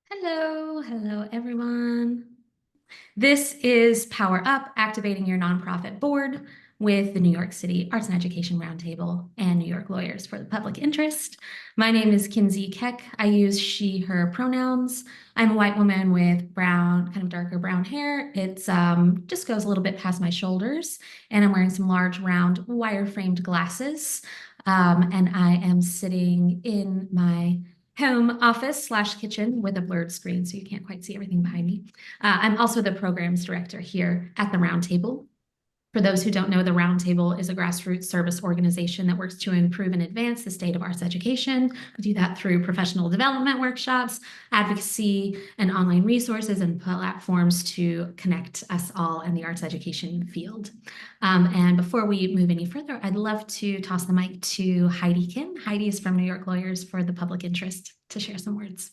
Hello everyone. This is Power Up, Activating Your Nonprofit Board with the New York City Arts and Education Roundtable and New York Lawyers for the Public Interest. My name is Kinsey Keck. I use she, her pronouns. I'm a white woman with brown, kind of darker brown hair. It's just goes a little bit past my shoulders, and I'm wearing some large, round, wire-framed glasses. And I am sitting in my home office slash kitchen with a blurred screen, so you can't quite see everything behind me. I'm also the programs director here at the Roundtable. For those who don't know, the Roundtable is a grassroots service organization that works to improve and advance the state of arts education. We do that through professional development workshops, advocacy, and online resources and platforms to connect us all in the arts education field. And before we move any further, I'd love to toss the mic to Heidi Kim. Heidi is from New York Lawyers for the Public Interest to share some words.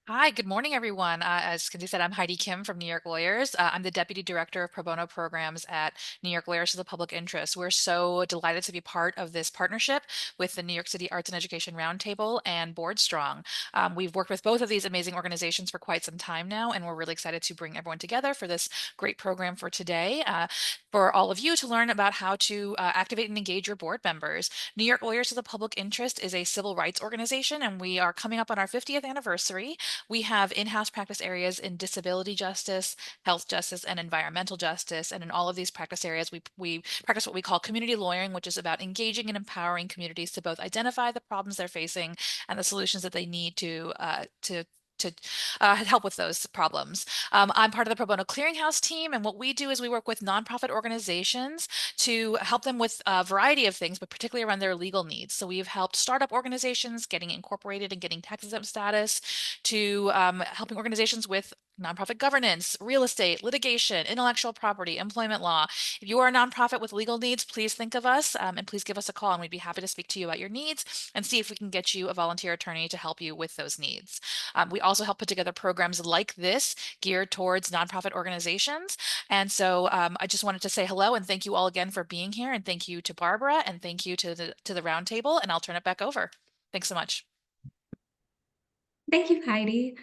Hi, good morning, everyone. As Kinsey said, I'm Heidi Kim from New York Lawyers. I'm the Deputy Director of Pro Bono Programs at New York Lawyers for the Public Interest. We're so delighted to be part of this partnership with the New York City Arts and Education Roundtable and Board Strong. We've worked with both of these amazing organizations for quite some time now, and we're really excited to bring everyone together for this great program for today. For all of you to learn about how to activate and engage your board members. New York Lawyers for the Public Interest is a civil rights organization, and we are coming up on our 50th anniversary. We have in-house practice areas in disability justice, health justice, and environmental justice. And in all of these practice areas, we practice what we call community lawyering, which is about engaging and empowering communities to both identify the problems they're facing and the solutions that they need to help with those problems. I'm part of the Pro Bono Clearinghouse team, and what we do is we work with nonprofit organizations to help them with a variety of things, but particularly around their legal needs. So we've helped startup organizations getting incorporated and getting tax exempt status, to helping organizations with nonprofit governance, real estate, litigation, intellectual property, employment law. If you are a nonprofit with legal needs, please think of us and please give us a call, and we'd be happy to speak to you about your needs and see if we can get you a volunteer attorney to help you with those needs. We also help put together programs like this geared towards nonprofit organizations. And so I just wanted to say hello and thank you all again for being here. And thank you to Barbara and thank you to the Roundtable. And I'll turn it back over. Thanks so much. Thank you, Heidi.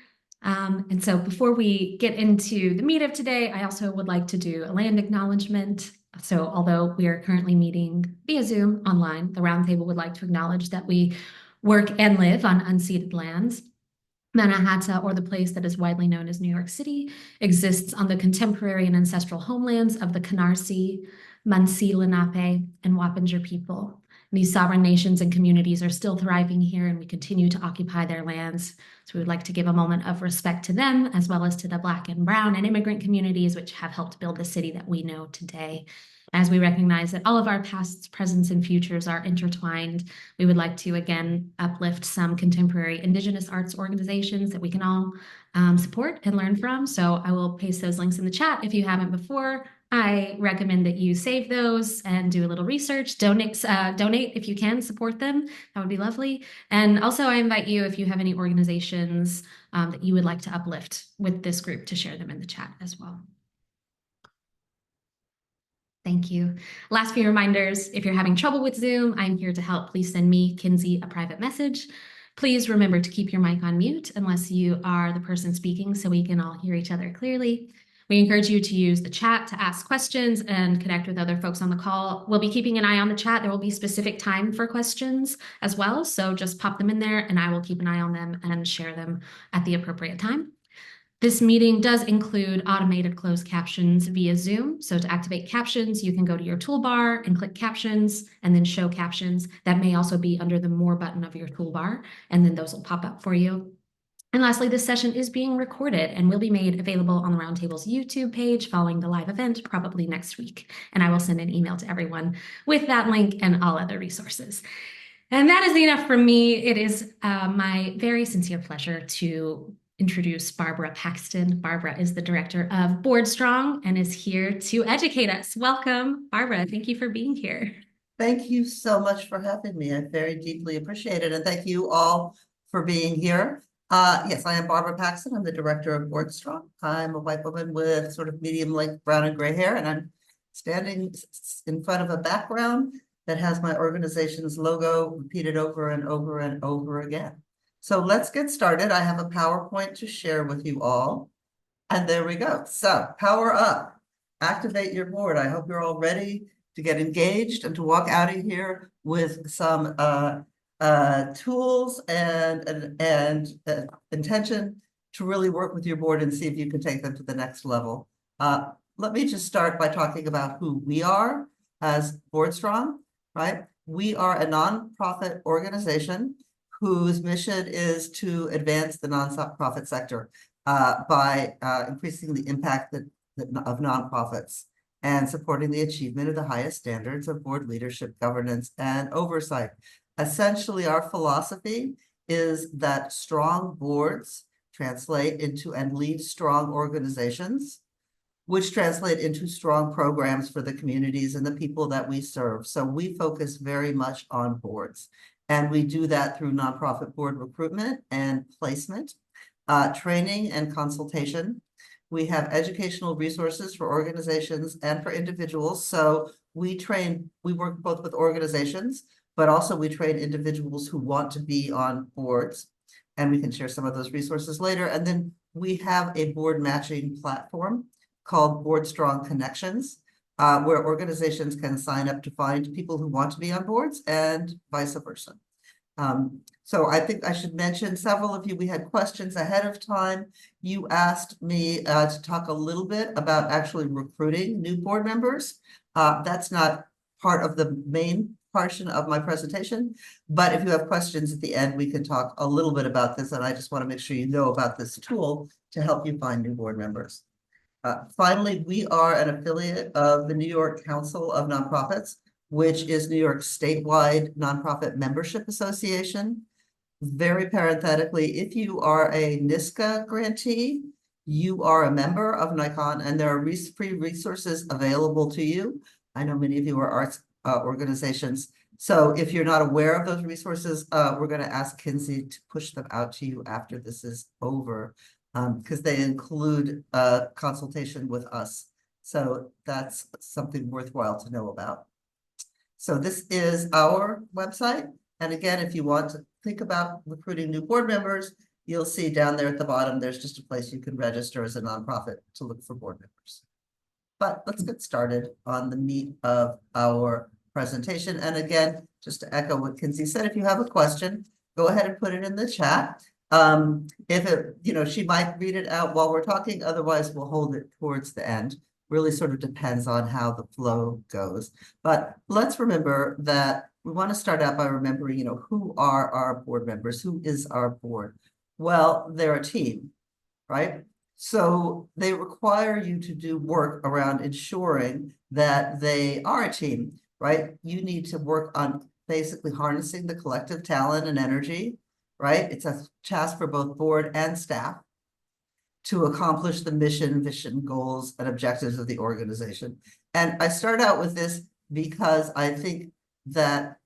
And so before we get into the meat of today, I also would like to do a land acknowledgement. So although we are currently meeting via Zoom online, the Roundtable would like to acknowledge that we work and live on unceded lands. Mannahatta, or the place that is widely known as New York City, exists on the contemporary and ancestral homelands of the Canarsie, Munsee Lenape, and Wappinger people. These sovereign nations and communities are still thriving here, and we continue to occupy their lands. So we would like to give a moment of respect to them, as well as to the Black and Brown and immigrant communities which have helped build the city that we know today. As we recognize that all of our pasts, presents, and futures are intertwined, we would like to again uplift some contemporary Indigenous arts organizations that we can all support and learn from. So I will paste those links in the chat if you haven't before. I recommend that you save those and do a little research. Donate if you can, support them. That would be lovely. And also, I invite you, if you have any organizations that you would like to uplift with this group, to share them in the chat as well. Thank you. Last few reminders, if you're having trouble with Zoom, I'm here to help. Please send me, Kinsey, a private message. Please remember to keep your mic on mute unless you are the person speaking so we can all hear each other clearly. We encourage you to use the chat to ask questions and connect with other folks on the call. We'll be keeping an eye on the chat. There will be specific time for questions as well, so just pop them in there and I will keep an eye on them and share them at the appropriate time. This meeting does include automated closed captions via Zoom. So to activate captions, you can go to your toolbar and click captions and then show captions. That may also be under the more button of your toolbar, and then those will pop up for you. And lastly, this session is being recorded and will be made available on the Roundtable's YouTube page following the live event, probably next week. And I will send an email to everyone with that link and all other resources. And that is enough from me. It is my very sincere pleasure to introduce Barbara Paxton. Barbara is the director of Board Strong and is here to educate us. Welcome, Barbara. Thank you for being here. Thank you so much for having me. I very deeply appreciate it. And thank you all for being here. Yes, I am Barbara Paxton. I'm the director of Board Strong. I'm a white woman with sort of medium-length brown and gray hair, and I'm standing in front of a background that has my organization's logo repeated over and over and over again. So let's get started. I have a PowerPoint to share with you all. And there we go. So power up, activate your board. I hope you're all ready to get engaged and to walk out of here with some tools and intention to really work with your board and see if you can take them to the next level. Let me just start by talking about who we are as BoardStrong, right? We are a nonprofit organization whose mission is to advance the nonprofit sector by increasing the impact of nonprofits and supporting the achievement of the highest standards of board leadership, governance, and oversight. Essentially, our philosophy is that strong boards translate into and lead strong organizations, which translate into strong programs for the communities and the people that we serve. So we focus very much on boards. And we do that through nonprofit board recruitment and placement, training and consultation. We have educational resources for organizations and for individuals. So we work both with organizations, but also we train individuals who want to be on boards. And we can share some of those resources later. And then we have a board matching platform called BoardStrong Connections, where organizations can sign up to find people who want to be on boards and vice versa. So I think I should mention several of you, we had questions ahead of time. You asked me to talk a little bit about actually recruiting new board members. That's not part of the main portion of my presentation, but if you have questions at the end, we can talk a little bit about this. And I just want to make sure you know about this tool to help you find new board members. Finally, we are an affiliate of the New York Council of Nonprofits, which is New York's statewide nonprofit membership association. Very parenthetically, if you are a NYSCA grantee, you are a member of NICON, and there are free resources available to you. I know many of you are arts organizations. So if you're not aware of those resources, we're going to ask Kinsey to push them out to you after this is over, because they include consultation with us. So that's something worthwhile to know about. So this is our website. And again, if you want to think about recruiting new board members, you'll see down there at the bottom, there's just a place you can register as a nonprofit to look for board members. But let's get started on the meat of our presentation. And again, just to echo what Kinsey said, if you have a question, go ahead and put it in the chat. If it, she might read it out while we're talking, otherwise we'll hold it towards the end. Really sort of depends on how the flow goes. But let's remember that we want to start out by remembering, who are our board members? Who is our board? Well, they're a team, right? So they require you to do work around ensuring that they are a team, right? You need to work on basically harnessing the collective talent and energy, right? It's a task for both board and staff to accomplish the mission, vision, goals, and objectives of the organization. And I start out with this because I think that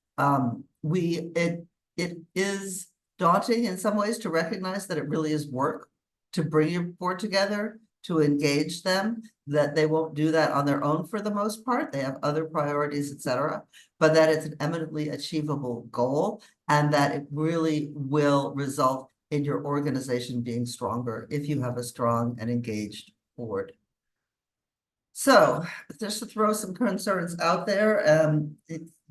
it is daunting in some ways to recognize that it really is work to bring your board together, to engage them, that they won't do that on their own for the most part. They have other priorities, etc., but that it's an eminently achievable goal and that it really will result in your organization being stronger if you have a strong and engaged board. So just to throw some concerns out there,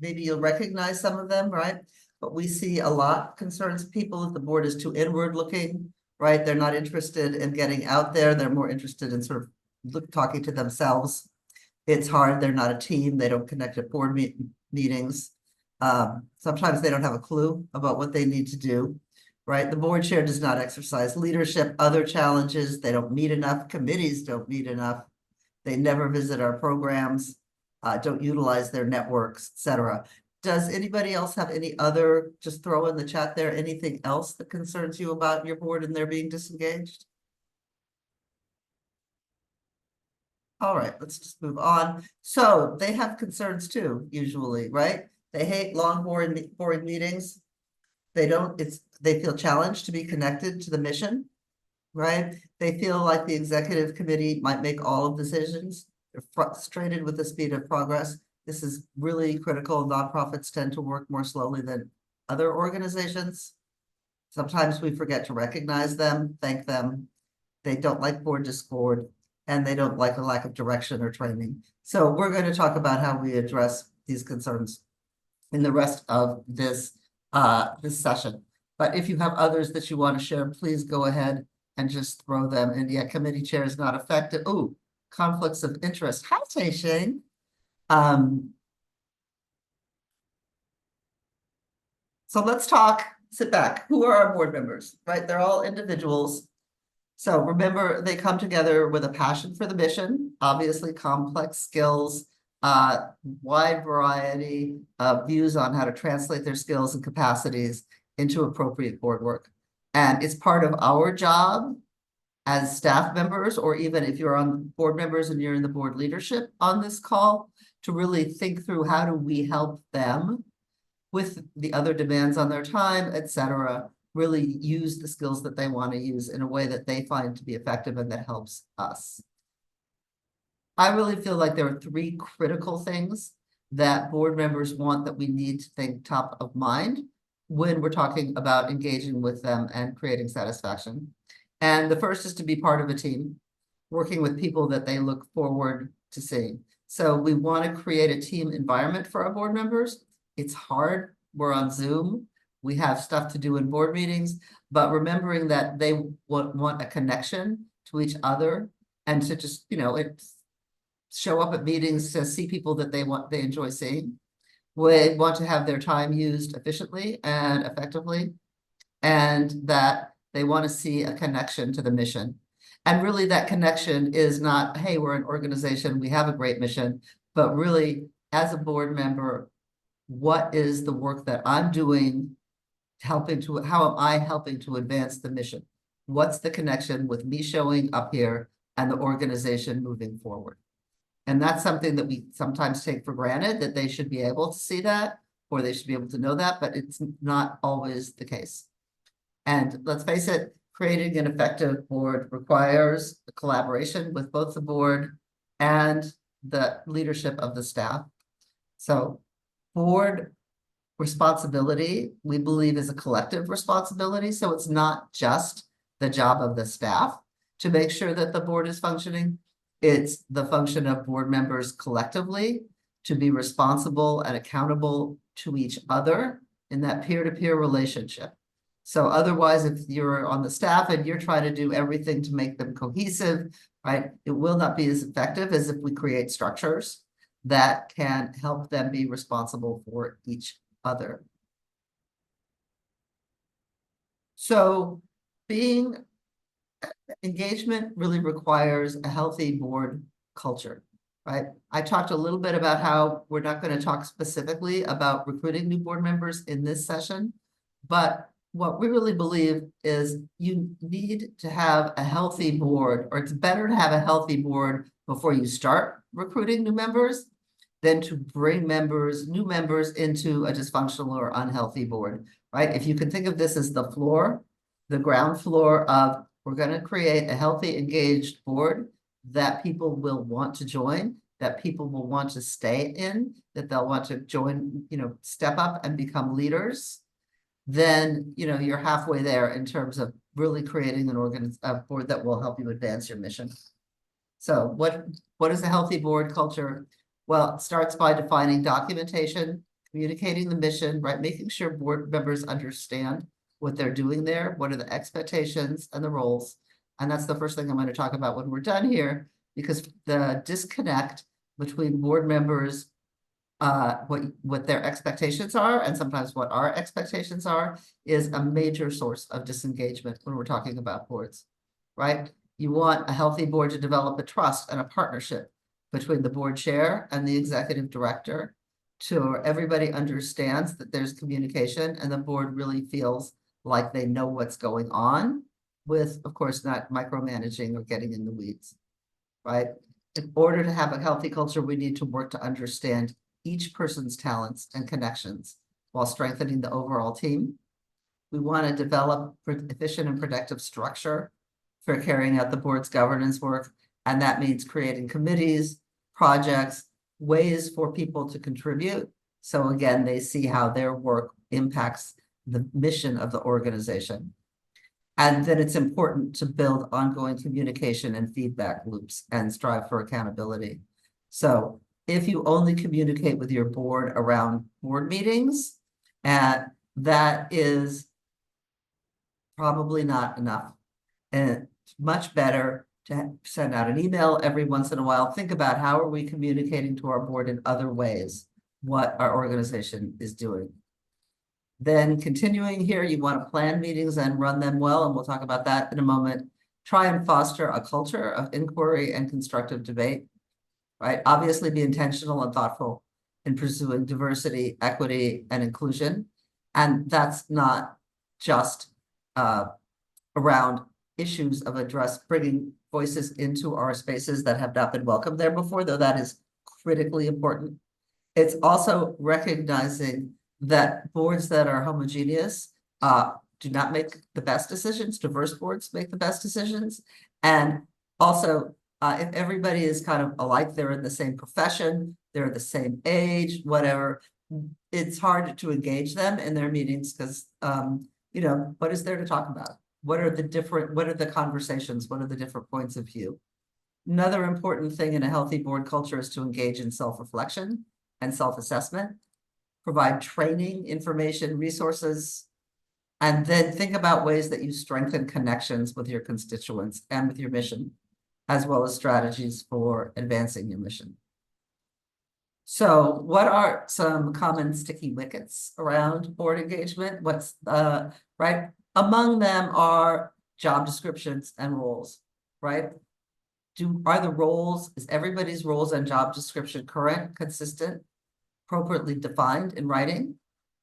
maybe you'll recognize some of them, right? But we see a lot concerns people if the board is too inward looking, right? They're not interested in getting out there. They're more interested in sort of talking to themselves. It's hard. They're not a team. They don't connect at board meetings. Sometimes they don't have a clue about what they need to do, right? The board chair does not exercise leadership, other challenges. They don't meet enough. Committees don't meet enough. They never visit our programs, don't utilize their networks, etc. Does anybody else have any other, just throw in the chat there, anything else that concerns you about your board and they're being disengaged? All right, let's just move on. So they have concerns too, usually, right? They hate long, boring meetings. They feel challenged to be connected to the mission, right? They feel like the executive committee might make all of the decisions. They're frustrated with the speed of progress. This is really critical. Nonprofits tend to work more slowly than other organizations. Sometimes we forget to recognize them, thank them. They don't like board discord, and they don't like a lack of direction or training. So we're going to talk about how we address these concerns in the rest of this session. But if you have others that you want to share, please go ahead and just throw them in. Yeah, committee chair is not affected. Oh, conflicts of interest. Hi, Tay Shane. So let's talk, sit back. Who are our board members, right? They're all individuals. So remember, they come together with a passion for the mission, obviously complex skills, wide variety of views on how to translate their skills and capacities into appropriate board work. And it's part of our job as staff members, or even if you're on board members and you're in the board leadership on this call, to really think through how do we help them with the other demands on their time, et cetera, really use the skills that they want to use in a way that they find to be effective and that helps us. I really feel like there are three critical things that board members want that we need to think top of mind when we're talking about engaging with them and creating satisfaction. And the first is to be part of a team, working with people that they look forward to seeing. So we want to create a team environment for our board members. It's hard. We're on Zoom. We have stuff to do in board meetings, but remembering that they want a connection to each other and to just, show up at meetings to see people that they enjoy seeing. We want to have their time used efficiently and effectively, and that they want to see a connection to the mission. And really that connection is not, hey, we're an organization, we have a great mission, but really as a board member, what is the work that I'm doing, how am I helping to advance the mission? What's the connection with me showing up here and the organization moving forward? And that's something that we sometimes take for granted, that they should be able to see that, or they should be able to know that, but it's not always the case. And let's face it, creating an effective board requires a collaboration with both the board and the leadership of the staff. So board responsibility, we believe, is a collective responsibility. So it's not just the job of the staff to make sure that the board is functioning. It's the function of board members collectively to be responsible and accountable to each other in that peer-to-peer relationship. So otherwise, if you're on the staff and you're trying to do everything to make them cohesive, right, it will not be as effective as if we create structures that can help them be responsible for each other. So engagement really requires a healthy board culture, right? I talked a little bit about how we're not going to talk specifically about recruiting new board members in this session, but what we really believe is you need to have a healthy board, or it's better to have a healthy board before you start recruiting new members than to bring new members into a dysfunctional or unhealthy board, right? If you can think of this as the floor, the ground floor of, we're going to create a healthy, engaged board that people will want to join, that people will want to stay in, that they'll want to join, step up and become leaders, then, you're halfway there in terms of really creating a board that will help you advance your mission. So what is a healthy board culture? Well, it starts by defining documentation, communicating the mission, right? Making sure board members understand what they're doing there, what are the expectations and the roles. And that's the first thing I'm going to talk about when we're done here, because the disconnect between board members, what their expectations are, and sometimes what our expectations are, is a major source of disengagement when we're talking about boards, right? You want a healthy board to develop a trust and a partnership between the board chair and the executive director, to everybody understands that there's communication and the board really feels like they know what's going on, with, of course, not micromanaging or getting in the weeds, right? In order to have a healthy culture, we need to work to understand each person's talents and connections while strengthening the overall team. We want to develop efficient and productive structure for carrying out the board's governance work. And that means creating committees, projects, ways for people to contribute. So again, they see how their work impacts the mission of the organization. And then it's important to build ongoing communication and feedback loops and strive for accountability. So if you only communicate with your board around board meetings, that is probably not enough. And it's much better to send out an email every once in a while. Think about how are we communicating to our board in other ways, what our organization is doing. Then continuing here, you want to plan meetings and run them well, and we'll talk about that in a moment. Try and foster a culture of inquiry and constructive debate, right? Obviously be intentional and thoughtful in pursuing diversity, equity, and inclusion. And that's not just around issues of bringing voices into our spaces that have not been welcomed there before, though that is critically important. It's also recognizing that boards that are homogeneous do not make the best decisions. Diverse boards make the best decisions. And also, if everybody is kind of alike, they're in the same profession, they're the same age, whatever, it's hard to engage them in their meetings because, you know, what is there to talk about? What are the conversations? What are the different points of view? Another important thing in a healthy board culture is to engage in self-reflection and self-assessment, provide training, information, resources, and then think about ways that you strengthen connections with your constituents and with your mission, as well as strategies for advancing your mission. So what are some common sticky wickets around board engagement? Right? Among them are job descriptions and roles, right? Is everybody's roles and job description current, consistent, appropriately defined in writing,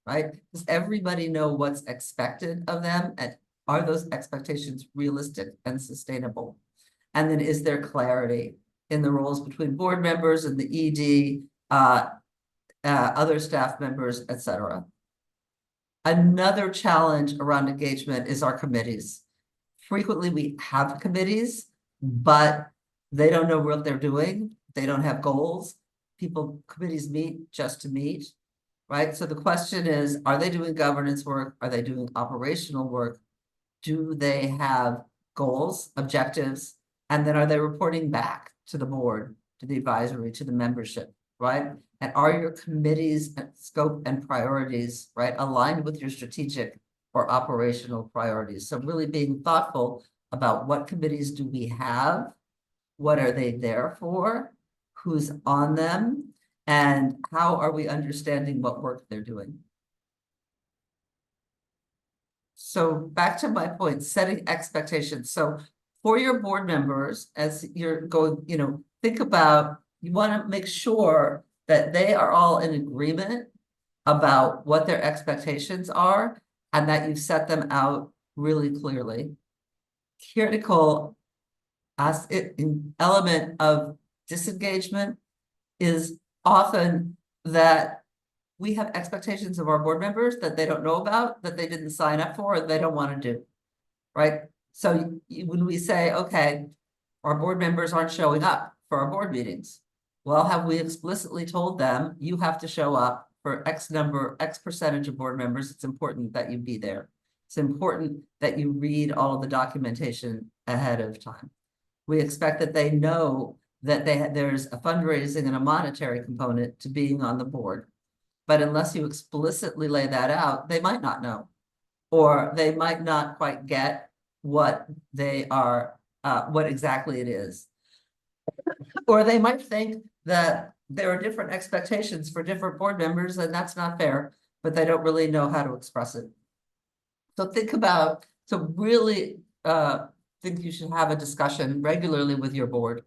right? Does everybody know what's expected of them? And are those expectations realistic and sustainable? And then is there clarity in the roles between board members and the ED, other staff members, etc.? Another challenge around engagement is our committees. Frequently we have committees, but they don't know what they're doing. They don't have goals. Committees meet just to meet, right? So the question is, are they doing governance work? Are they doing operational work? Do they have goals, objectives? And then are they reporting back to the board, to the advisory, to the membership, right? And are your committees scope and priorities, right, aligned with your strategic or operational priorities? So really being thoughtful about what committees do we have? What are they there for? Who's on them? And how are we understanding what work they're doing? So back to my point, setting expectations. So for your board members, as you're going, you know, think about, you want to make sure that they are all in agreement about what their expectations are and that you've set them out really clearly. Critical element of disengagement is often that we have expectations of our board members that they don't know about, that they didn't sign up for, or they don't want to do, right? So when we say, okay, our board members aren't showing up for our board meetings, well, have we explicitly told them you have to show up for X percentage of board members? It's important that you be there. It's important that you read all of the documentation ahead of time. We expect that they know that there's a fundraising and a monetary component to being on the board. But unless you explicitly lay that out, they might not know, or they might not quite get what they are, what exactly it is. Or they might think that there are different expectations for different board members, and that's not fair, but they don't really know how to express it. So really think you should have a discussion regularly with your board.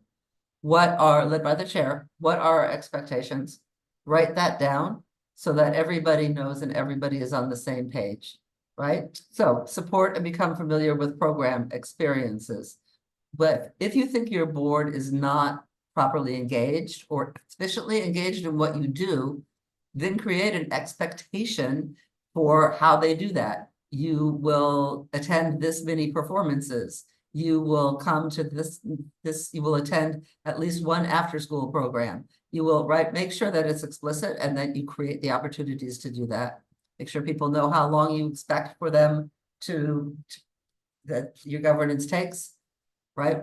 Led by the chair, what are our expectations? Write that down so that everybody knows and everybody is on the same page, right? So support and become familiar with program experiences. But if you think your board is not properly engaged or sufficiently engaged in what you do, then create an expectation for how they do that. You will attend this many performances. You will come to you will attend at least one after-school program. You will, make sure that it's explicit and that you create the opportunities to do that. Make sure people know how long you expect for them that your governance takes, right?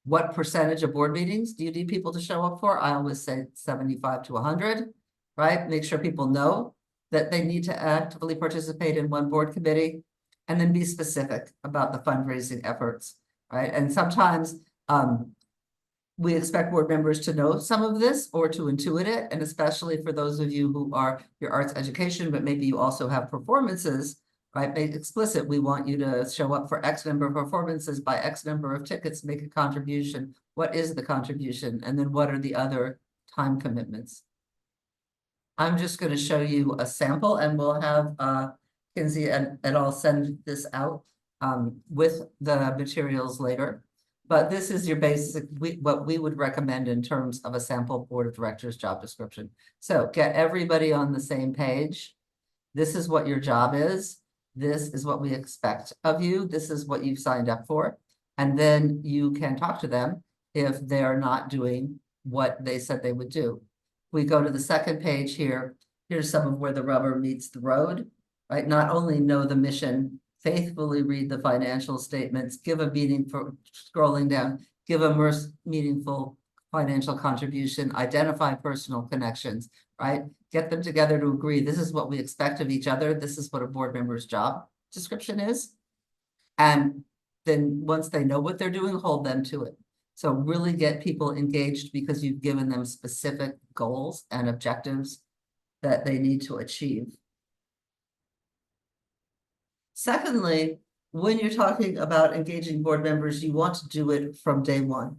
What percentage of board meetings do you need people to show up for? I always say 75 to 100, right? Make sure people know that they need to actively participate in one board committee, and then be specific about the fundraising efforts, right? And sometimes we expect board members to know some of this or to intuit it, and especially for those of you who are your arts education, but maybe you also have performances, right? Make explicit, we want you to show up for X number of performances, buy X number of tickets, make a contribution. What is the contribution? And then what are the other time commitments? I'm just going to show you a sample, and we'll have Kinsey and I'll send this out with the materials later. But this is your basic, what we would recommend in terms of a sample board of directors job description. So get everybody on the same page. This is what your job is. This is what we expect of you. This is what you've signed up for. And then you can talk to them if they're not doing what they said they would do. We go to the second page here. Here's some of where the rubber meets the road, right? Not only know the mission, faithfully read the financial statements, give a meaning for scrolling down, give a meaningful financial contribution, identify personal connections, right? Get them together to agree. This is what we expect of each other. This is what a board member's job description is. And then once they know what they're doing, hold them to it. So really get people engaged because you've given them specific goals and objectives that they need to achieve. Secondly, when you're talking about engaging board members, you want to do it from day one,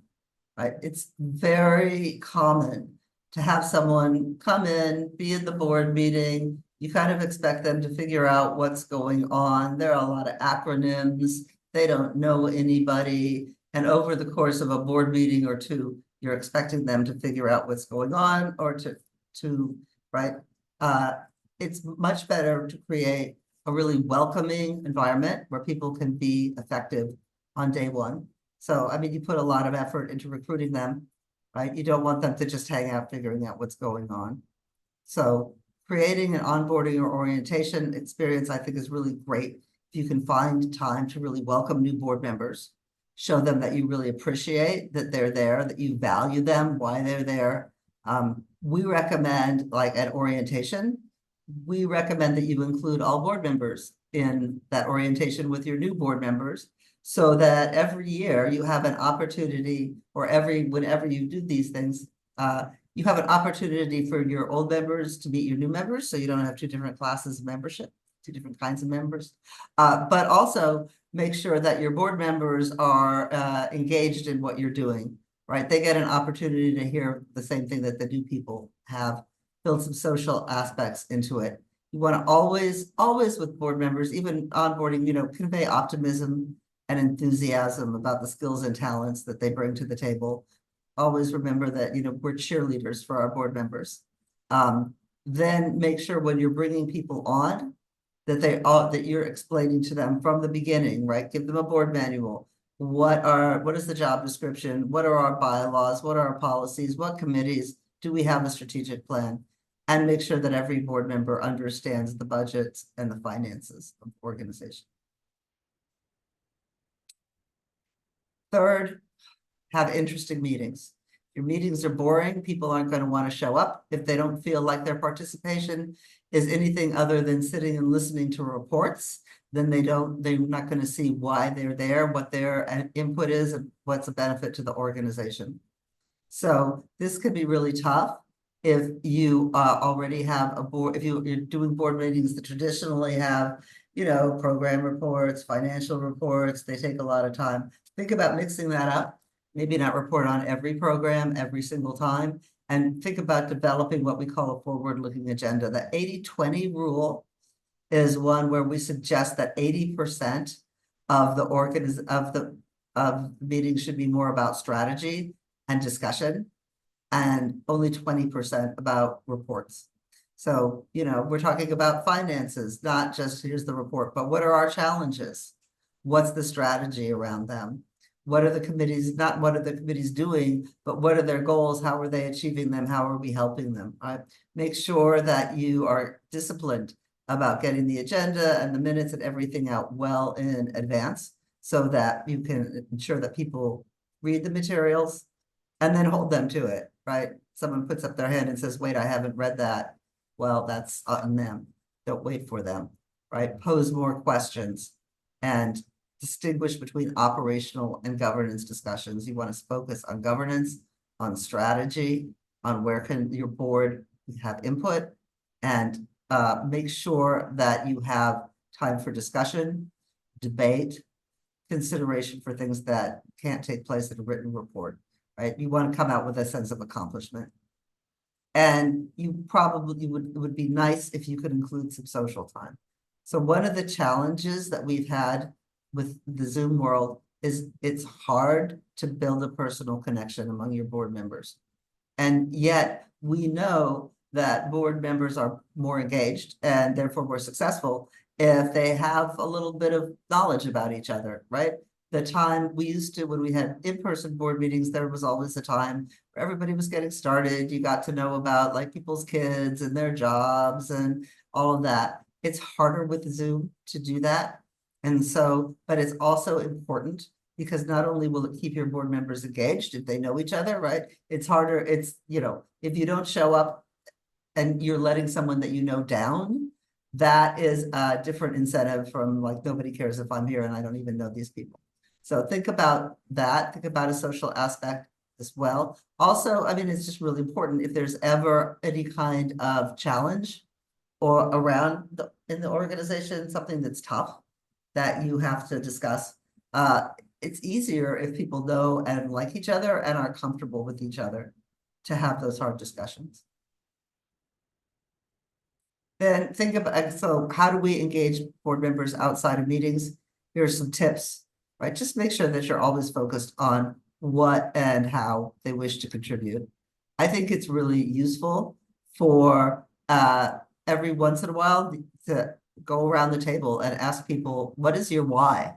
right? It's very common to have someone come in, be at the board meeting. You kind of expect them to figure out what's going on. There are a lot of acronyms. They don't know anybody. And over the course of a board meeting or two, you're expecting them to figure out what's going on or right? It's much better to create a really welcoming environment where people can be effective on day one. So, I mean, you put a lot of effort into recruiting them, right? You don't want them to just hang out figuring out what's going on. So creating an onboarding or orientation experience, I think, is really great. If you can find time to really welcome new board members, show them that you really appreciate that they're there, that you value them, why they're there. We recommend, like at orientation, we recommend that you include all board members in that orientation with your new board members, so that every year you have an opportunity, or whenever you do these things, you have an opportunity for your old members to meet your new members, so you don't have two different classes of membership, two different kinds of members. But also make sure that your board members are engaged in what you're doing, right? They get an opportunity to hear the same thing that the new people have. Build some social aspects into it. You want to always with board members, even onboarding, convey optimism and enthusiasm about the skills and talents that they bring to the table. Always remember that, we're cheerleaders for our board members. Then make sure when you're bringing people on, that you're explaining to them from the beginning, right? Give them a board manual. What is the job description? What are our bylaws? What are our policies? What committees? Do we have a strategic plan? And make sure that every board member understands the budgets and the finances of the organization. Third, have interesting meetings. If your meetings are boring, people aren't going to want to show up. If they don't feel like their participation is anything other than sitting and listening to reports, then they're not going to see why they're there, what their input is, and what's a benefit to the organization. So this could be really tough if you already have a board, if you're doing board meetings that traditionally have, program reports, financial reports, they take a lot of time. Think about mixing that up, maybe not report on every program every single time, and think about developing what we call a forward-looking agenda. The 80-20 rule is one where we suggest that 80% of the meetings should be more about strategy and discussion, and only 20% about reports. So, we're talking about finances, not just here's the report, but what are our challenges? What's the strategy around them? What are the committees, not what are the committees doing, but what are their goals? How are they achieving them? How are we helping them? Right? Make sure that you are disciplined about getting the agenda and the minutes and everything out well in advance so that you can ensure that people read the materials and then hold them to it, right? Someone puts up their hand and says, wait, I haven't read that. Well, that's on them. Don't wait for them, right? Pose more questions and distinguish between operational and governance discussions. You want to focus on governance, on strategy, on where can your board have input, and make sure that you have time for discussion, debate, consideration for things that can't take place in a written report, right? You want to come out with a sense of accomplishment. And you probably it would be nice if you could include some social time. So one of the challenges that we've had with the Zoom world is it's hard to build a personal connection among your board members. And yet we know that board members are more engaged and therefore more successful if they have a little bit of knowledge about each other, right? The time we used to, when we had in-person board meetings, there was always a time where everybody was getting started. You got to know about like people's kids and their jobs and all of that. It's harder with Zoom to do that. And so, but it's also important because not only will it keep your board members engaged if they know each other, right? It's harder, it's, you know, if you don't show up and you're letting someone that you know down, that is a different incentive from like, nobody cares if I'm here and I don't even know these people. So think about that, think about a social aspect as well. Also, I mean, it's just really important if there's ever any kind of challenge or around in the organization, something that's tough that you have to discuss. It's easier if people know and like each other and are comfortable with each other to have those hard discussions. Then think about, so how do we engage board members outside of meetings? Here are some tips, right? Just make sure that you're always focused on what and how they wish to contribute. I think it's really useful for every once in a while to go around the table and ask people, what is your why?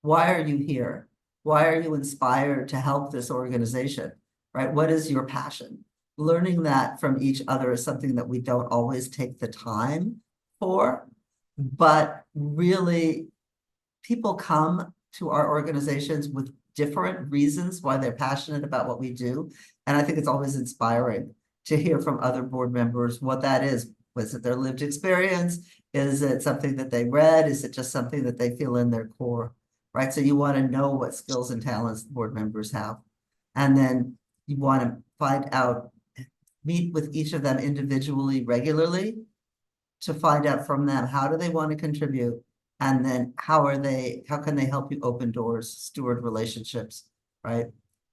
Why are you here? Why are you inspired to help this organization, right? What is your passion? Learning that from each other is something that we don't always take the time for, but really people come to our organizations with different reasons why they're passionate about what we do. And I think it's always inspiring to hear from other board members what that is. Was it their lived experience? Is it something that they read? Is it just something that they feel in their core? Right? So you want to know what skills and talents board members have. And then you want to find out, meet with each of them individually regularly to find out from them, how do they want to contribute? And then how can they help you open doors, steward relationships, right?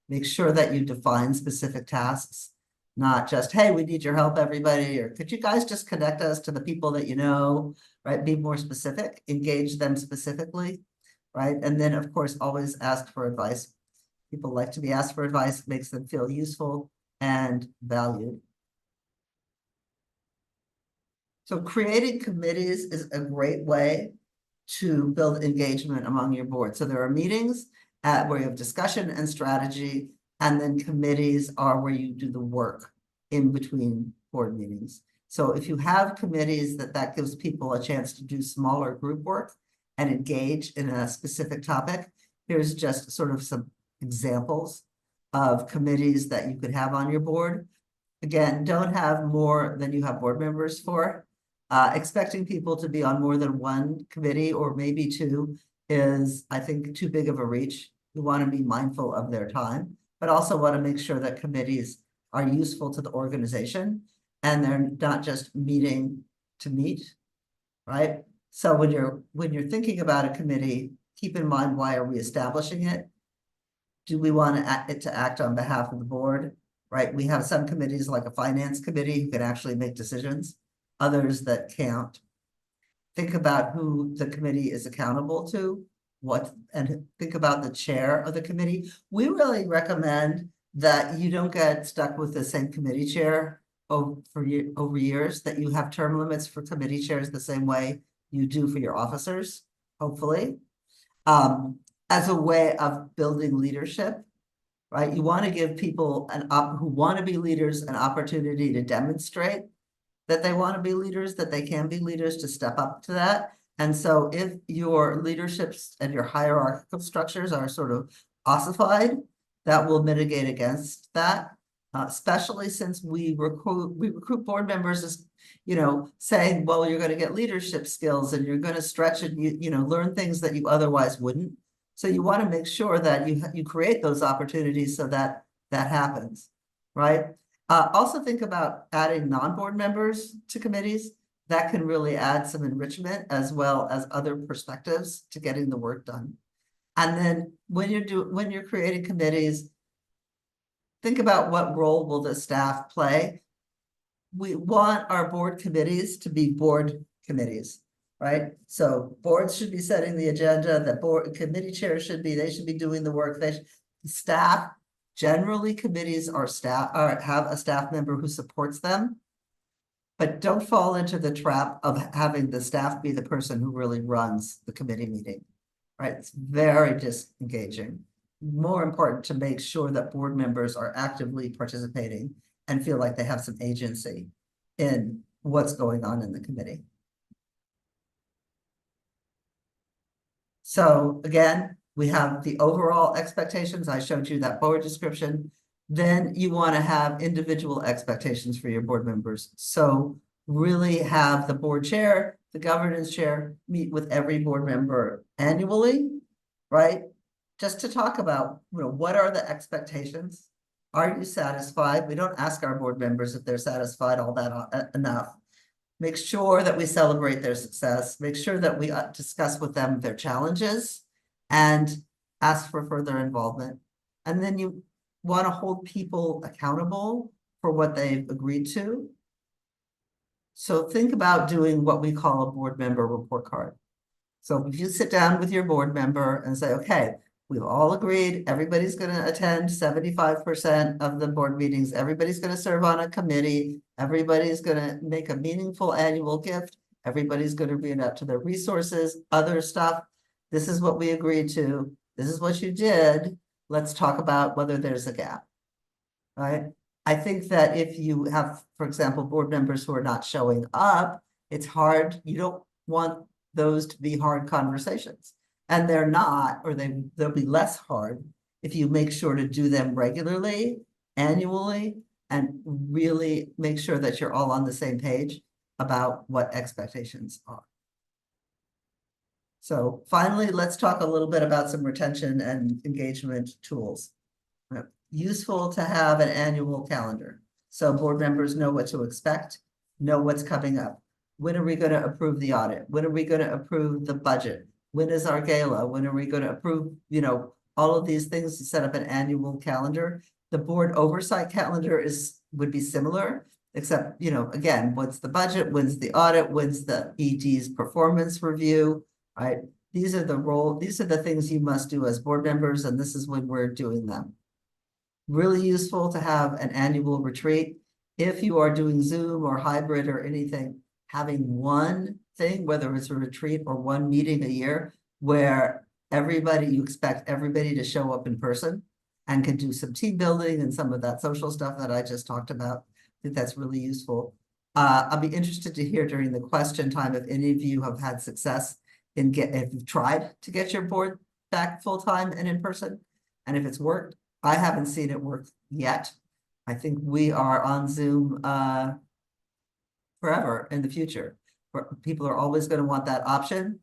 Make sure that you define specific tasks, not just, hey, we need your help, everybody, or could you guys just connect us to the people that you know, right? Be more specific, engage them specifically, right? And then, of course, always ask for advice. People like to be asked for advice, makes them feel useful and valued. So creating committees is a great way to build engagement among your board. So there are meetings where you have discussion and strategy, and then committees are where you do the work in between board meetings. So if you have committees, that gives people a chance to do smaller group work and engage in a specific topic. Here's just sort of some examples of committees that you could have on your board. Again, don't have more than you have board members for. Expecting people to be on more than one committee or maybe two is, I think, too big of a reach. We want to be mindful of their time, but also want to make sure that committees are useful to the organization and they're not just meeting to meet, right? So when you're thinking about a committee, keep in mind, why are we establishing it? Do we want it to act on behalf of the board, right? We have some committees like a finance committee who can actually make decisions, others that can't. Think about who the committee is accountable to, and think about the chair of the committee. We really recommend that you don't get stuck with the same committee chair over years, that you have term limits for committee chairs the same way you do for your officers, hopefully, as a way of building leadership, right? You want to give people who want to be leaders an opportunity to demonstrate that they want to be leaders, that they can be leaders, to step up to that. And so if your leaderships and your hierarchical structures are sort of ossified, that will mitigate against that. Especially since we recruit board members as, saying, well, you're going to get leadership skills and you're going to stretch and learn things that you otherwise wouldn't. So you want to make sure that you create those opportunities so that that happens, right? Also think about adding non-board members to committees. That can really add some enrichment as well as other perspectives to getting the work done. And then when you're creating committees, think about what role will the staff play. We want our board committees to be board committees, right? So boards should be setting the agenda, the board committee chairs should be doing the work. Staff, generally committees have a staff member who supports them, but don't fall into the trap of having the staff be the person who really runs the committee meeting, right? It's very disengaging. More important to make sure that board members are actively participating and feel like they have some agency in what's going on in the committee. So again, we have the overall expectations. I showed you that board description. Then you want to have individual expectations for your board members. So really have the board chair, the governance chair meet with every board member annually, right? Just to talk about, what are the expectations? Are you satisfied? We don't ask our board members if they're satisfied all that enough. Make sure that we celebrate their success. Make sure that we discuss with them their challenges and ask for further involvement. And then you want to hold people accountable for what they've agreed to. So think about doing what we call a board member report card. So if you sit down with your board member and say, okay, we've all agreed, everybody's going to attend 75% of the board meetings. Everybody's going to serve on a committee. Everybody's going to make a meaningful annual gift. Everybody's going to read out to their resources, other stuff. This is what we agreed to. This is what you did. Let's talk about whether there's a gap, right? I think that if you have, for example, board members who are not showing up, it's hard. You don't want those to be hard conversations. And they're not, or they'll be less hard if you make sure to do them regularly, annually, and really make sure that you're all on the same page about what expectations are. So finally, let's talk a little bit about some retention and engagement tools. Useful to have an annual calendar, so board members know what to expect, know what's coming up. When are we going to approve the audit? When are we going to approve the budget? When is our gala? When are we going to approve, all of these things to set up an annual calendar? The board oversight calendar would be similar, except, again, what's the budget? When's the audit? When's the ED's performance review, right? These are the things you must do as board members, and this is when we're doing them. Really useful to have an annual retreat. If you are doing Zoom or hybrid or anything, having one thing, whether it's a retreat or one meeting a year, where you expect everybody to show up in person and can do some team building and some of that social stuff that I just talked about. I think that's really useful. I'll be interested to hear during the question time if any of you have had success if you've tried to get your board back full-time and in person, and if it's worked. I haven't seen it work yet. I think we are on Zoom forever in the future. People are always going to want that option.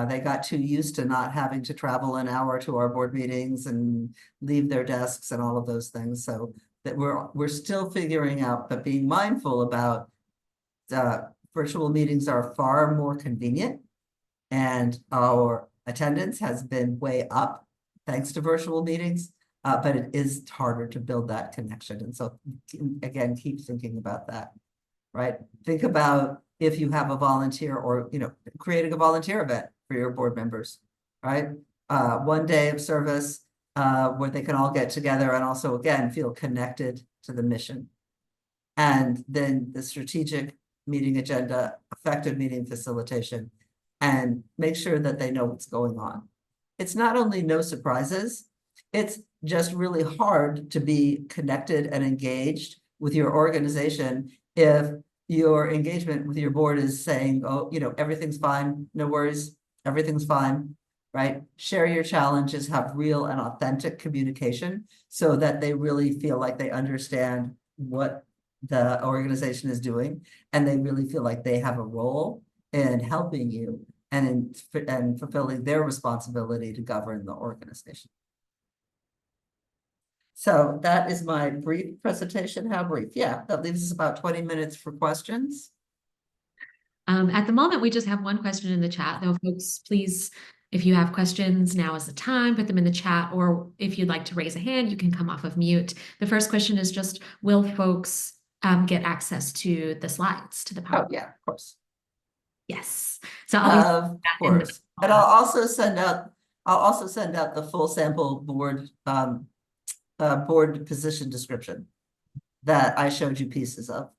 They got too used to not having to travel an hour to our board meetings and leave their desks and all of those things. So that we're still figuring out, but being mindful about virtual meetings are far more convenient, and our attendance has been way up thanks to virtual meetings. But it is harder to build that connection. And so again, keep thinking about that, right? Think about if you have a volunteer or, creating a volunteer event for your board members, right? One day of service where they can all get together and also, again, feel connected to the mission. And then the strategic meeting agenda, effective meeting facilitation, and make sure that they know what's going on. It's not only no surprises, it's just really hard to be connected and engaged with your organization if your engagement with your board is saying, oh, everything's fine, no worries, everything's fine, right? Share your challenges, have real and authentic communication so that they really feel like they understand what the organization is doing, and they really feel like they have a role in helping you and fulfilling their responsibility to govern the organization. So that is my brief presentation. How brief? Yeah, that leaves us about 20 minutes for questions. At the moment, we just have one question in the chat, though, folks, please, if you have questions, now is the time, put them in the chat, or if you'd like to raise a hand, you can come off of mute. The first question is just, will folks get access to the slides, to the PowerPoint? Oh, yeah, of course. Yes. So I'll Of course. And I'll also send out the full sample board board position description that I showed you pieces of.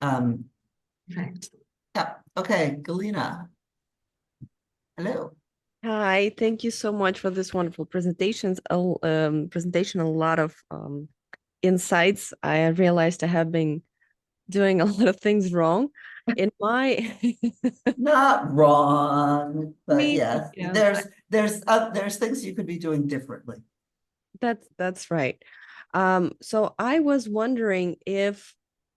Perfect. Yeah. Okay, Galina. Hello. Hi, thank you so much for this wonderful presentation. A lot of insights. I realized I have been doing a lot of things wrong in my Not wrong, but yeah, there's things you could be doing differently. that's right. So I was wondering if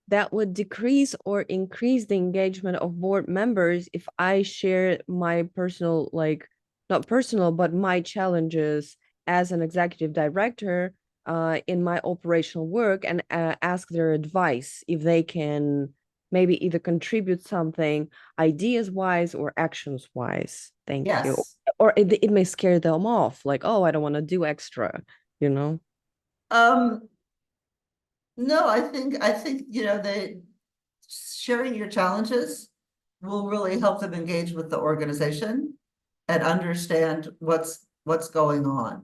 that would decrease or increase the engagement of board members if I share my personal, like, not personal, but my challenges as an executive director in my operational work, and ask their advice if they can maybe either contribute something ideas wise or actions wise. Thank you. Yes. Or it may scare them off, like, oh, I don't want to do extra, you know? No, I think they sharing your challenges will really help them engage with the organization and understand what's going on.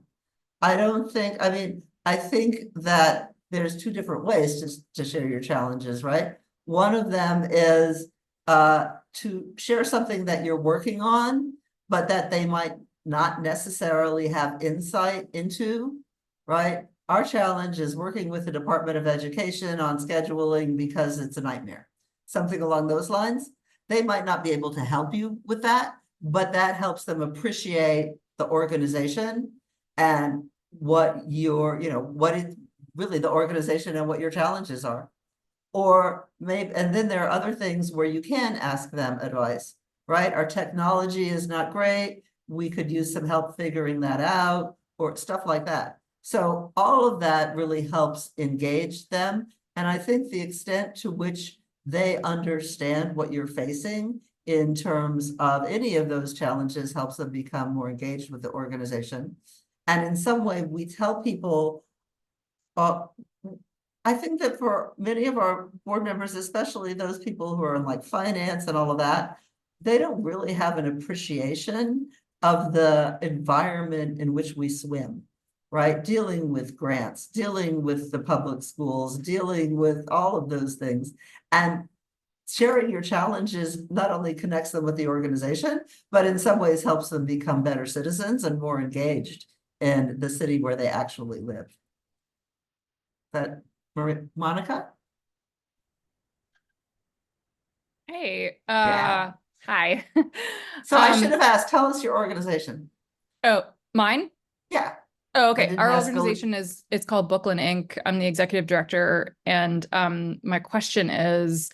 I think that there's two different ways to share your challenges, right? One of them is to share something that you're working on, but that they might not necessarily have insight into, right? Our challenge is working with the Department of Education on scheduling because it's a nightmare. Something along those lines. They might not be able to help you with that, but that helps them appreciate the organization and what what is really the organization and what your challenges are. Or maybe, and then there are other things where you can ask them advice, right? Our technology is not great. We could use some help figuring that out, or stuff like that. So all of that really helps engage them. And I think the extent to which they understand what you're facing in terms of any of those challenges helps them become more engaged with the organization. And in some way, we tell people, I think that for many of our board members, especially those people who are in like finance and all of that, they don't really have an appreciation of the environment in which we swim, right? Dealing with grants, dealing with the public schools, dealing with all of those things. And sharing your challenges not only connects them with the organization, but in some ways helps them become better citizens and more engaged in the city where they actually live. That Monica? Hey, Yeah. hi. So I should have asked, tell us your organization. Oh, mine? Yeah. Oh, I okay. didn't Our ask organization it's called Brooklyn Inc. I'm the executive director, and my question is,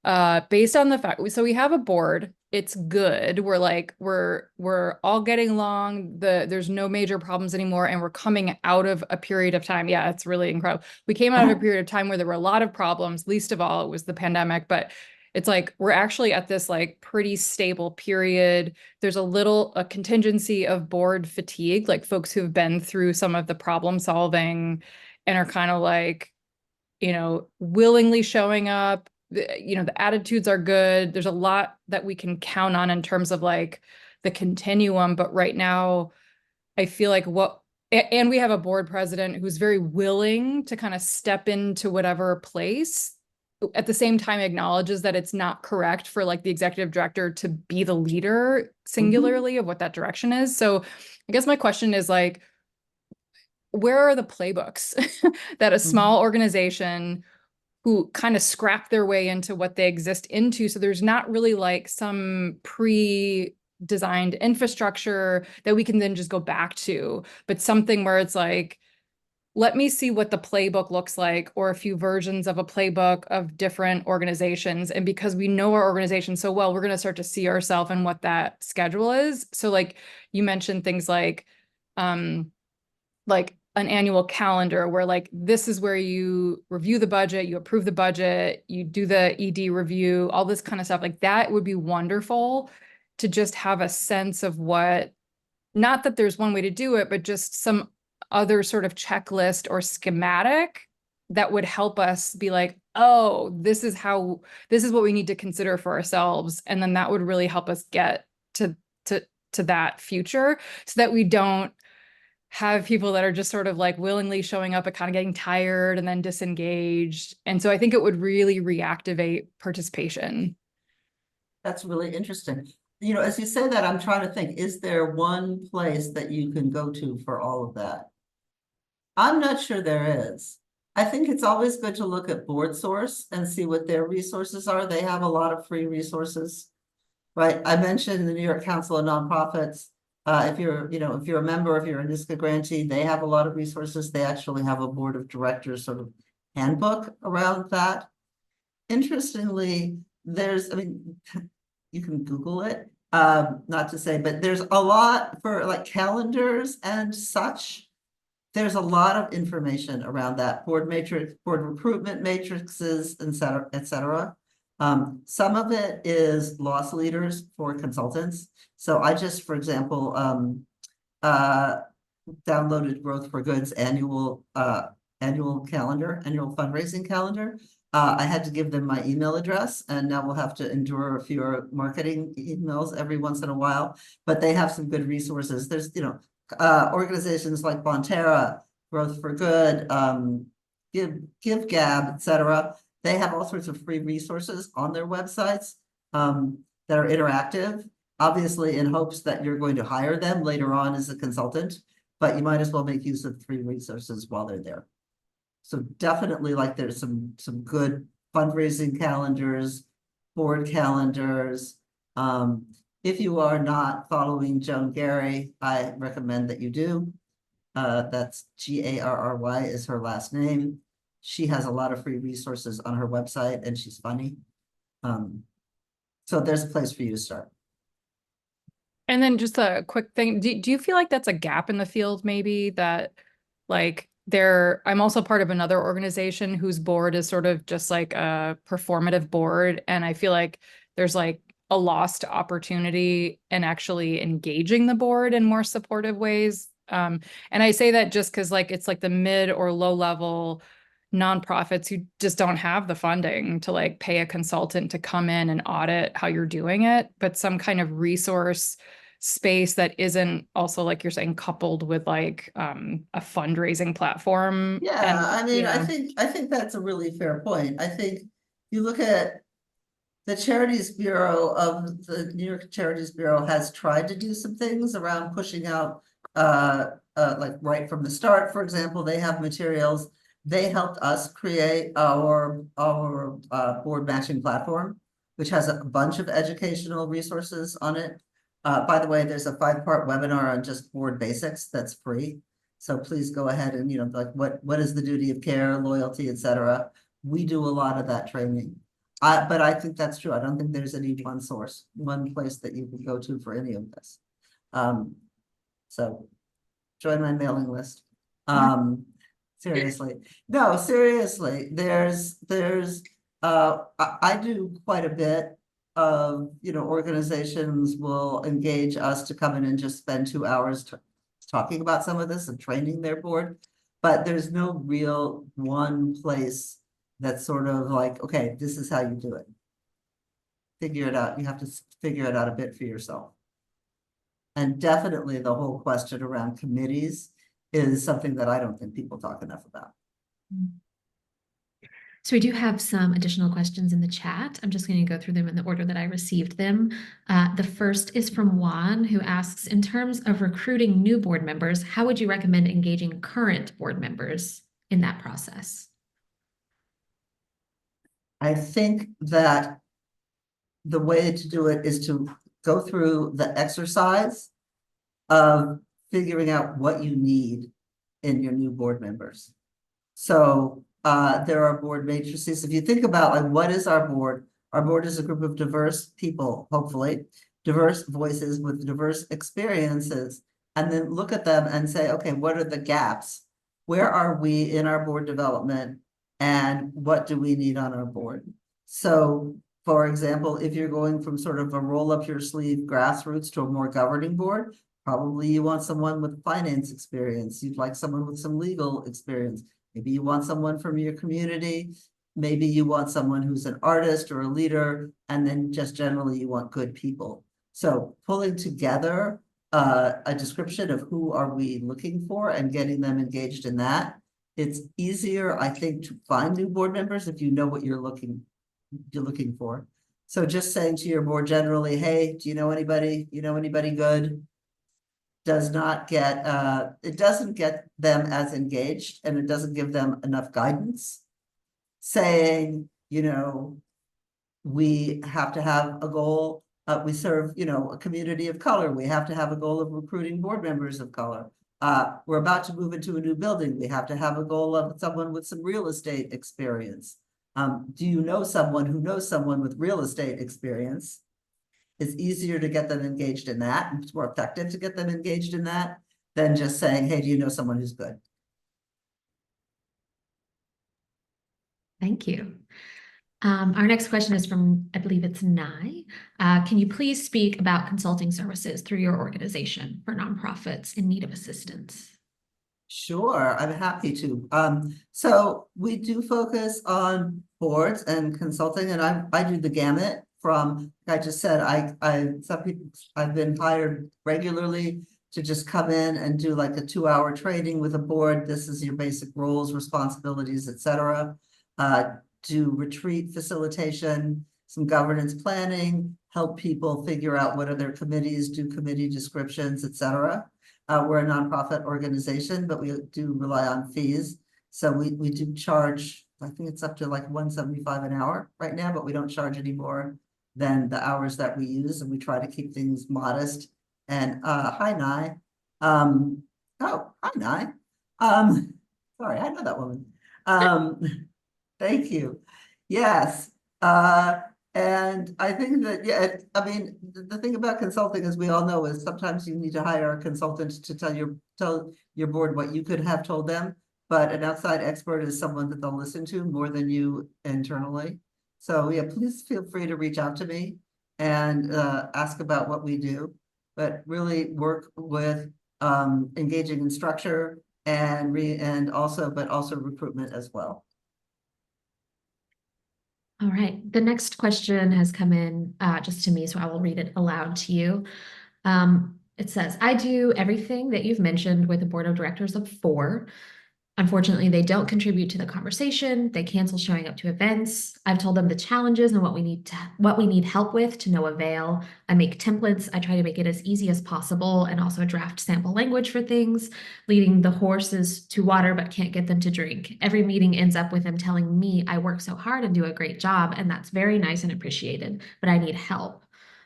based on the fact, so we have a board, it's good. We're all getting along. There's no major problems anymore, and we're coming out of a period of time. Yeah, it's really incredible. We came out of a period of time where there were a lot of problems. Least of all, it was the pandemic, but it's like we're actually at this like pretty stable period. There's a contingency of board fatigue, like folks who've been through some of the problem solving and are kind of like, willingly showing up. The attitudes are good. There's a lot that we can count on in terms of like the continuum. But right now, I feel like and we have a board president who's very willing to kind of step into whatever place, at the same time acknowledges that it's not correct for like the executive director to be the leader singularly of what that direction is. So I guess my question is like, where are the playbooks that a small organization who kind of scrap their way into what they exist into. So there's not really like some pre-designed infrastructure that we can then just go back to, but something where it's like, let me see what the playbook looks like, or a few versions of a playbook of different organizations. And because we know our organization so well, we're going to start to see ourselves in what that schedule is. So like you mentioned things like an annual calendar where like, this is where you review the budget, you approve the budget, you do the ED review, all this kind of stuff. Like that would be wonderful to just have a sense of what, not that there's one way to do it, but just some other sort of checklist or schematic that would help us be like, oh, this is what we need to consider for ourselves. And then that would really help us get to that future, so that we don't have people that are just sort of like willingly showing up and kind of getting tired and then disengaged. And so I think it would really reactivate participation. That's really interesting. You know, as you say that, I'm trying to think, is there one place that you can go to for all of that? I'm not sure there is. I think it's always good to look at Board Source and see what their resources are. They have a lot of free resources, right? I mentioned the New York Council of Nonprofits. If you're a member, if you're a NYSCA grantee, they have a lot of resources. They actually have a board of directors sort of handbook around that. Interestingly, you can Google it, not to say, but there's a lot for like calendars and such. There's a lot of information around that, board matrix, board recruitment matrices, et cetera, et cetera. Some of it is loss leaders for consultants. So I just, for example, downloaded Growth for Good's annual calendar, annual fundraising calendar. I had to give them my email address, and now we'll have to endure a few marketing emails every once in a while, but they have some good resources. There's, organizations like Bonterra, Growth for Good, GiveGab, et cetera. They have all sorts of free resources on their websites that are interactive, obviously in hopes that you're going to hire them later on as a consultant, but you might as well make use of free resources while they're there. So definitely, like, there's some good fundraising calendars, board calendars. If you are not following Joan Gary, I recommend that you do. That's Garry is her last name. She has a lot of free resources on her website, and she's funny. So there's a place for you to start. And then just a quick thing, do you feel like that's a gap in the field, maybe, that like I'm also part of another organization whose board is sort of just like a performative board, and I feel like there's like a lost opportunity in actually engaging the board in more supportive ways. And I say that just because like it's like the mid or low level nonprofits who just don't have the funding to like pay a consultant to come in and audit how you're doing it, but some kind of resource space that isn't also, like you're saying, coupled with like a fundraising platform. Yeah, And, I mean, yeah. I think that's a really fair point. I think you look at the Charities Bureau of the New York Charities Bureau has tried to do some things around pushing out, like right from the start, for example, they have materials. They helped us create our board matching platform, which has a bunch of educational resources on it. By the way, there's a 5-part webinar on just board basics that's free. So please go ahead and, like what is the duty of care, loyalty, et cetera. We do a lot of that training. But I think that's true. I don't think there's any one place that you can go to for any of this. So join my mailing list. Seriously. No, seriously, I do quite a bit of, organizations will engage us to come in and just spend 2 hours talking about some of this and training their board, but there's no real one place that's sort of like, okay, this is how you do it. Figure it out. You have to figure it out a bit for yourself. And definitely the whole question around committees is something that I don't think people talk enough about. So we do have some additional questions in the chat. I'm just going to go through them in the order that I received them. The first is from Juan, who asks, in terms of recruiting new board members, how would you recommend engaging current board members in that process? I think that the way to do it is to go through the exercise of figuring out what you need in your new board members. So there are board matrices. If you think about like what is our board is a group of diverse people, hopefully, diverse voices with diverse experiences, and then look at them and say, okay, what are the gaps? Where are we in our board development? And what do we need on our board? So, for example, if you're going from sort of a roll up your sleeve grassroots to a more governing board, probably you want someone with finance experience. You'd like someone with some legal experience. Maybe you want someone from your community. Maybe you want someone who's an artist or a leader, and then just generally you want good people. So pulling together a description of who are we looking for and getting them engaged in that. It's easier, I think, to find new board members if you know what you're looking for. So just saying to your board generally, hey, do you know anybody? You know anybody good? Does not get, it doesn't get them as engaged, and it doesn't give them enough guidance. Saying, you know, we have to have a goal, we serve, you know, a community of color. We have to have a goal of recruiting board members of color. We're about to move into a new building. We have to have a goal of someone with some real estate experience. Do you know someone who knows someone with real estate experience? It's easier to get them engaged in that, and it's more effective to get them engaged in that than just saying, hey, do you know someone who's good? Thank you. Our next question is from, I believe it's Nye. Can you please speak about consulting services through your organization for nonprofits in need of assistance? Sure, I'm happy to. So we do focus on boards and consulting, and I do the gamut from, like I just said, I've been hired regularly to just come in and do like a 2-hour training with a board. This is your basic roles, responsibilities, etc. Do retreat facilitation, some governance planning, help people figure out what are their committees, do committee descriptions, etc. We're a nonprofit organization, but we do rely on fees. So we do charge, I think it's up to like $175 an hour right now, but we don't charge any more than the hours that we use, and we try to keep things modest. And hi, Nye. Oh, hi, Nye. Sorry, I know that woman. Thank you. Yes. And I think that, yeah, I mean, the thing about consulting, as we all know, is sometimes you need to hire a consultant to tell your board what you could have told them, but an outside expert is someone that they'll listen to more than you internally. So yeah, please feel free to reach out to me and ask about what we do, but really work with engaging in structure and also recruitment as well. All right, the next question has come in just to me, so I will read it aloud to you. It says, I do everything that you've mentioned with the board of directors of Fore. Unfortunately, they don't contribute to the conversation. They cancel showing up to events. I've told them the challenges and what we need help with, to no avail. I make templates. I try to make it as easy as possible, and also draft sample language for things, leading the horses to water but can't get them to drink. Every meeting ends up with them telling me I work so hard and do a great job, and that's very nice and appreciated, but I need help.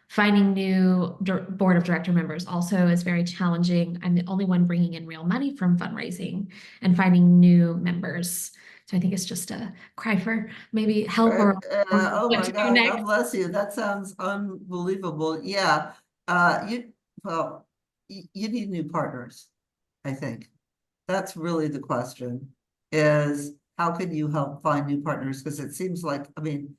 Finding new board of director members also is very challenging. I'm the only one bringing in real money from fundraising, and finding new members. So I think it's just a cry for maybe help or oh what my to do God, next. God bless you. That sounds unbelievable. Yeah. You need new partners, I think. That's really the question, is how can you help find new partners? Because it seems like, I mean,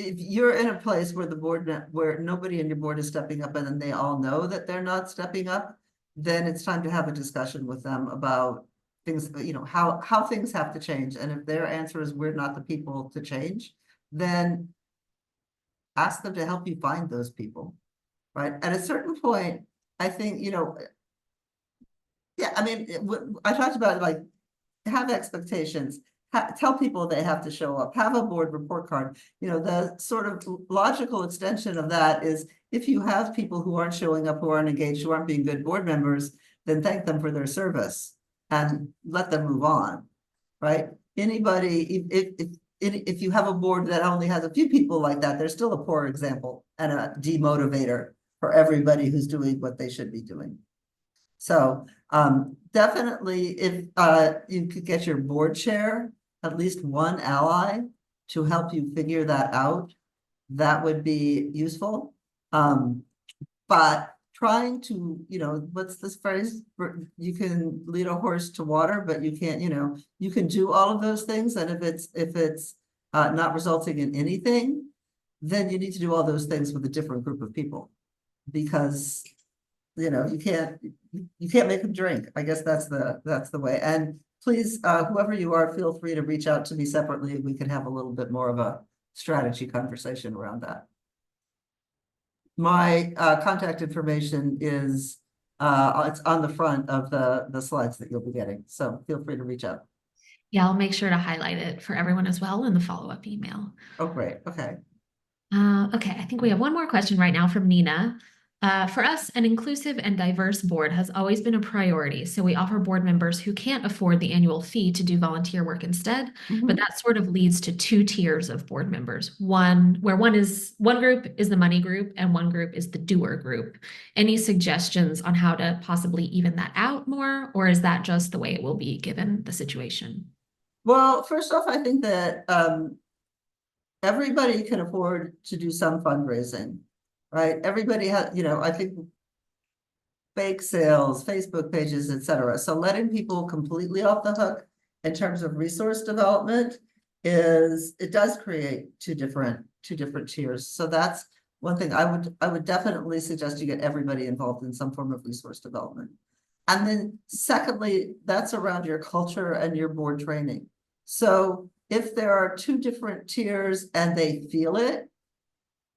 if you're in a place where where nobody in your board is stepping up, and then they all know that they're not stepping up, then it's time to have a discussion with them about things, you know, how things have to change. And if their answer is we're not the people to change, then ask them to help you find those people, right? At a certain point, I think, you know, yeah, I mean, I talked about like have expectations. Tell people they have to show up, have a board report card. You know, the sort of logical extension of that is if you have people who aren't showing up, who aren't engaged, who aren't being good board members, then thank them for their service and let them move on, right? Anybody, if you have a board that only has a few people like that, there's still a poor example and a demotivator for everybody who's doing what they should be doing. So definitely if you could get your board chair, at least one ally to help you figure that out, that would be useful. But trying to, what's this phrase? You can lead a horse to water, but you can't, you can do all of those things. And if it's not resulting in anything, then you need to do all those things with a different group of people, because you can't make them drink. I guess that's the way. And please, whoever you are, feel free to reach out to me separately. We can have a little bit more of a strategy conversation around that. My contact information is it's on the front of the slides that you'll be getting. So feel free to reach out. Yeah, I'll make sure to highlight it for everyone as well in the follow-up email. Oh, great. Okay. Okay, I think we have one more question right now from Nina. For us, an inclusive and diverse board has always been a priority, so we offer board members who can't afford the annual fee to do volunteer work instead. But that sort of leads to two tiers of board members. One group is the money group and one group is the doer group. Any suggestions on how to possibly even that out more, or is that just the way it will be given the situation? Well, first off, I think that everybody can afford to do some fundraising, right? Everybody has, I think bake sales, Facebook pages, etc. So letting people completely off the hook in terms of resource development it does create two different tiers. So that's one thing I would definitely suggest you get everybody involved in some form of resource development. And then secondly, that's around your culture and your board training. So if there are two different tiers and they feel it,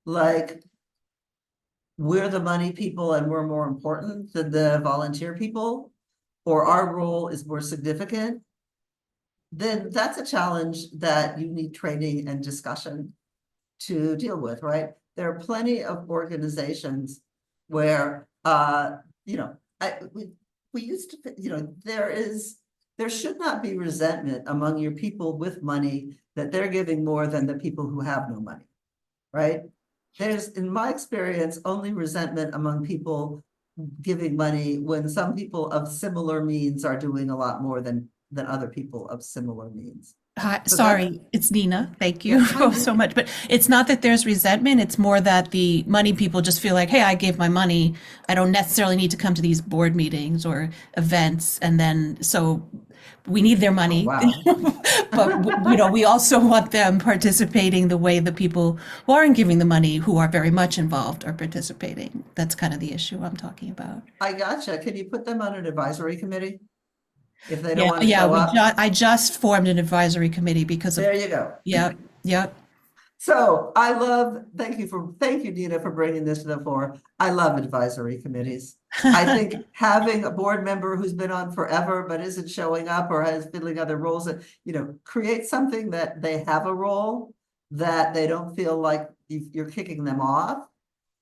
like we're the money people and we're more important than the volunteer people, or our role is more significant, then that's a challenge that you need training and discussion to deal with, right? There are plenty of organizations where, we used to, there should not be resentment among your people with money that they're giving more than the people who have no money, right? There's, in my experience, only resentment among people giving money when some people of similar means are doing a lot more than other people of similar means. Hi, So sorry, it's Nina. Thank you so much. But it's not that there's resentment. It's more that the money people just feel like, hey, I gave my money. I don't necessarily need to come to these board meetings or events. And then, so we need their money. Oh, wow. But, we also want them participating the way the people who aren't giving the money, who are very much involved, are participating. That's kind of the issue I'm talking about. I gotcha. Can you put them on an advisory committee? If they don't want to show up? I just formed an advisory committee because of. There you go. Yep. So thank you, Nina, for bringing this to the fore. I love advisory committees. I think having a board member who's been on forever but isn't showing up or has filling other roles, create something that they have a role, that they don't feel like you're kicking them off,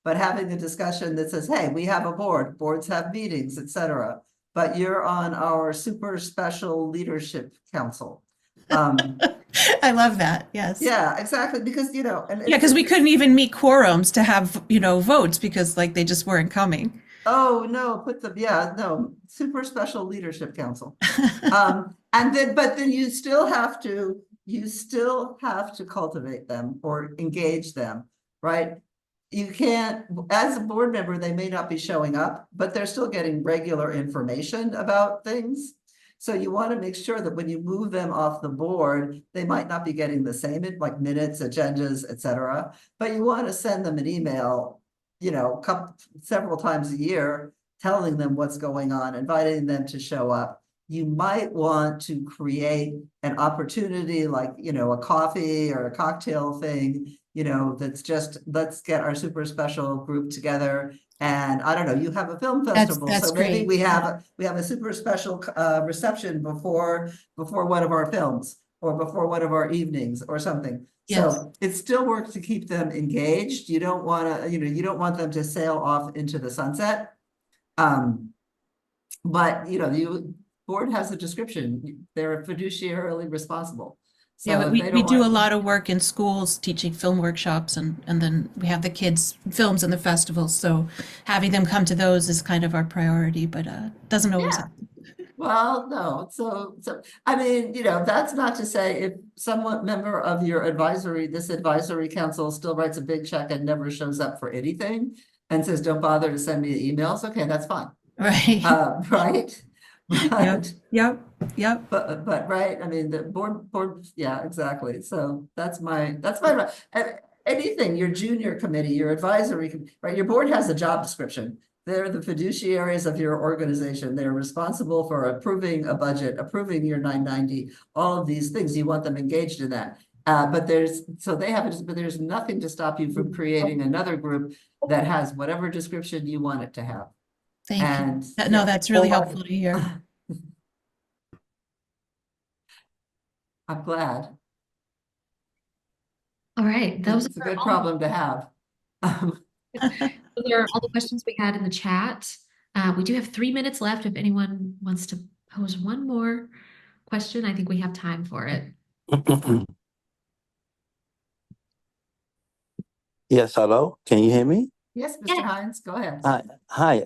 but having a discussion that says, hey, we have a board, boards have meetings, etc. But you're on our super special leadership council. I love that. Yes. Yeah, exactly. Because, because we couldn't even meet quorums to have, votes because they just weren't coming. Oh, no, super special leadership council. But then you still have to cultivate them or engage them, right? You can't, as a board member, they may not be showing up, but they're still getting regular information about things. So you want to make sure that when you move them off the board, they might not be getting the same, like minutes, agendas, etc. But you want to send them an email, several times a year, telling them what's going on, inviting them to show up. You might want to create an opportunity like, a coffee or a cocktail thing, that's just, let's get our super special group together. And I don't know, you have a film festival, that's so maybe great. we have a super special reception before one of our films or before one of our evenings or something. Yes. So it still works to keep them engaged. You don't want to, you don't want them to sail off into the sunset. But the board has a description. They're fiduciarily responsible. Yeah, So we, they we don't do a want- lot of work in schools teaching film workshops and then we have the kids' films in the festivals. So having them come to those is kind of our priority, but doesn't always Yeah. happen. Well, no, so, I mean, that's not to say if someone member of your this advisory council still writes a big check and never shows up for anything and says, don't bother to send me emails, okay, that's fine. Right. Right? Yep. But, Yep. but, right, I mean, the board, yeah, exactly. So that's my, anything, your junior committee, your advisory, right, your board has a job description. They're the fiduciaries of your organization. They're responsible for approving a budget, approving your 990, all of these things. You want them engaged in that. But there's nothing to stop you from creating another group that has whatever description you want it to have. Thank And you. No, yeah. that's really Or- helpful to hear. I'm glad. All right, those It's a are good all, problem to have. those are all the questions we had in the chat. We do have 3 minutes left. If anyone wants to pose one more question, I think we have time for it. Yes, hello. Can you hear me? Yes, Mr. Yeah. Hines, go ahead. Hi.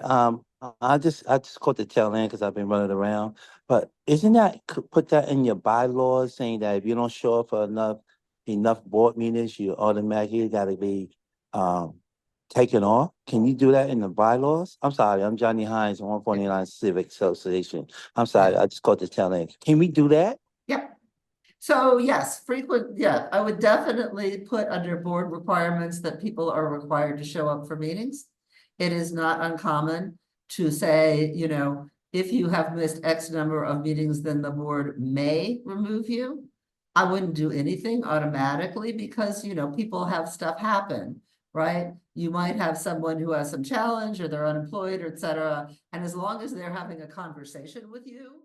I just caught the tail end because I've been running around. But isn't that put that in your bylaws saying that if you don't show up for enough board meetings, you automatically got to be taken off? Can you do that in the bylaws? I'm sorry, I'm Johnny Hines, 149 Civic Association. I'm sorry, I just caught the tail end. Can we do that? Yep. So yes, I would definitely put under board requirements that people are required to show up for meetings. It is not uncommon to say, if you have missed X number of meetings, then the board may remove you. I wouldn't do anything automatically because, people have stuff happen, right? You might have someone who has some challenge or they're unemployed or et cetera. And as long as they're having a conversation with you,